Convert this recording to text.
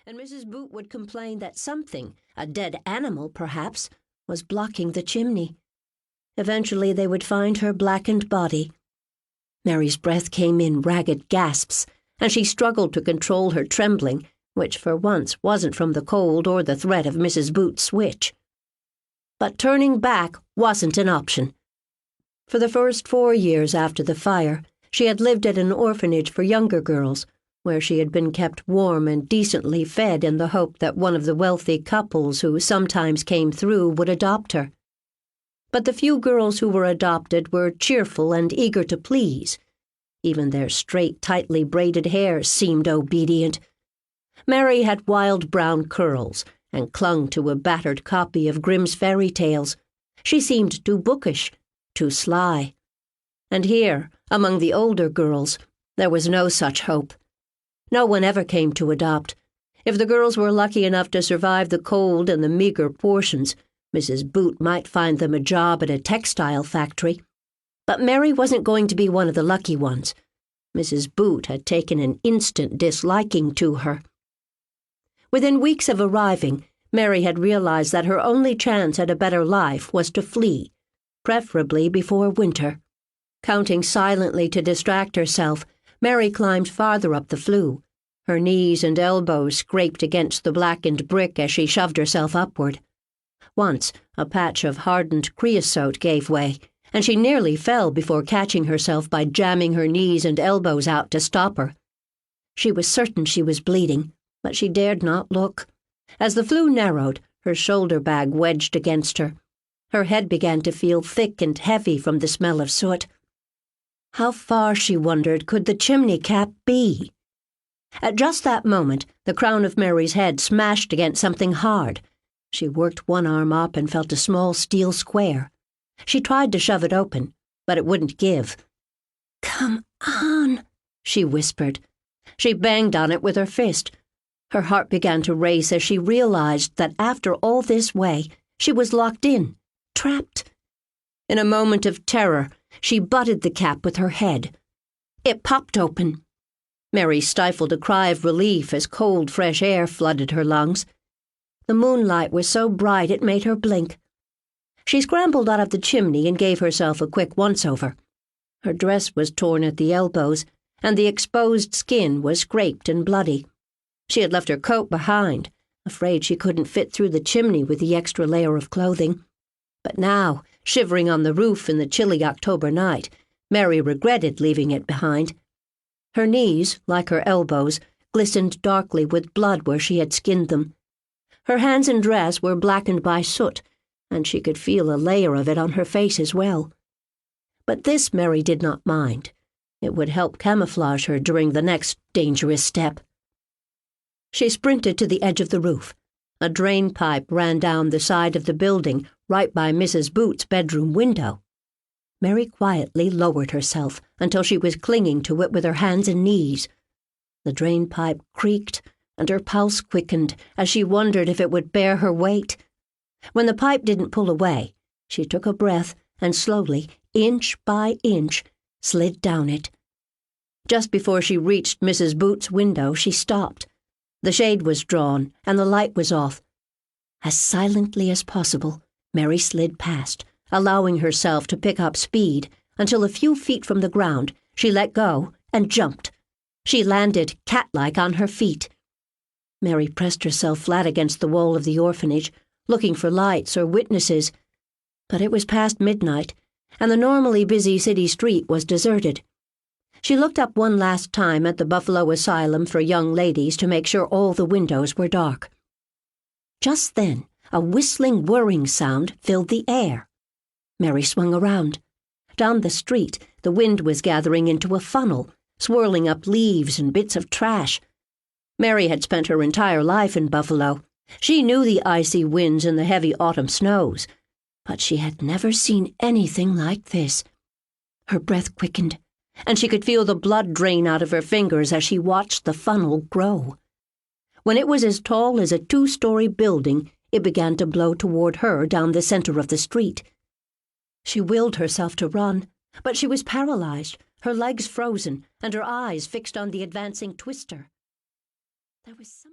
and Mrs. Boot would complain that something, a dead animal perhaps, was blocking the chimney. Eventually they would find her blackened body. Mary's breath came in ragged gasps, and she struggled to control her trembling, which for once wasn't from the cold or the threat of Mrs. Boot's switch. But turning back wasn't an option. For the first 4 years after the fire, she had lived at an orphanage for younger girls, where she had been kept warm and decently fed in the hope that one of the wealthy couples who sometimes came through would adopt her. But the few girls who were adopted were cheerful and eager to please. Even their straight, tightly braided hair seemed obedient. Mary had wild brown curls and clung to a battered copy of Grimm's fairy tales. She seemed too bookish, too sly. And here, among the older girls, there was no such hope. No one ever came to adopt. If the girls were lucky enough to survive the cold and the meager portions, Mrs. Boot might find them a job at a textile factory. But Mary wasn't going to be one of the lucky ones. Mrs. Boot had taken an instant disliking to her. Within weeks of arriving, Mary had realized that her only chance at a better life was to flee, preferably before winter. Counting silently to distract herself, Mary climbed farther up the flue. Her knees and elbows scraped against the blackened brick as she shoved herself upward. Once, a patch of hardened creosote gave way, and she nearly fell before catching herself by jamming her knees and elbows out to stop her. She was certain she was bleeding, but she dared not look. As the flue narrowed, her shoulder bag wedged against her. Her head began to feel thick and heavy from the smell of soot. How far, she wondered, could the chimney cap be? At just that moment, the crown of Mary's head smashed against something hard. She worked one arm up and felt a small steel square. She tried to shove it open, but it wouldn't give. "Come on," she whispered. She banged on it with her fist. Her heart began to race as she realized that after all this way, she was locked in, trapped. In a moment of terror, she butted the cap with her head. It popped open. Mary stifled a cry of relief as cold, fresh air flooded her lungs. The moonlight was so bright it made her blink. She scrambled out of the chimney and gave herself a quick once-over. Her dress was torn at the elbows, and the exposed skin was scraped and bloody. She had left her coat behind, afraid she couldn't fit through the chimney with the extra layer of clothing. But now, shivering on the roof in the chilly October night, Mary regretted leaving it behind. Her knees, like her elbows, glistened darkly with blood where she had skinned them. Her hands and dress were blackened by soot, and she could feel a layer of it on her face as well. But this Mary did not mind. It would help camouflage her during the next dangerous step. She sprinted to the edge of the roof. A drain pipe ran down the side of the building, right by Mrs. Boot's bedroom window. Mary quietly lowered herself until she was clinging to it with her hands and knees. The drain pipe creaked, and her pulse quickened as she wondered if it would bear her weight. When the pipe didn't pull away, she took a breath and slowly, inch by inch, slid down it. Just before she reached Mrs. Boot's window, she stopped. The shade was drawn, and the light was off. As silently as possible, Mary slid past, allowing herself to pick up speed, until a few feet from the ground, she let go and jumped. She landed cat-like on her feet. Mary pressed herself flat against the wall of the orphanage, looking for lights or witnesses. But it was past midnight, and the normally busy city street was deserted. She looked up one last time at the Buffalo Asylum for young ladies to make sure all the windows were dark. Just then, a whistling, whirring sound filled the air. Mary swung around. Down the street, the wind was gathering into a funnel, swirling up leaves and bits of trash. Mary had spent her entire life in Buffalo. She knew the icy winds and the heavy autumn snows, but she had never seen anything like this. Her breath quickened, and she could feel the blood drain out of her fingers as she watched the funnel grow. When it was as tall as a 2-story building, it began to blow toward her down the center of the street. She willed herself to run, but she was paralyzed, her legs frozen, and her eyes fixed on the advancing twister. There was something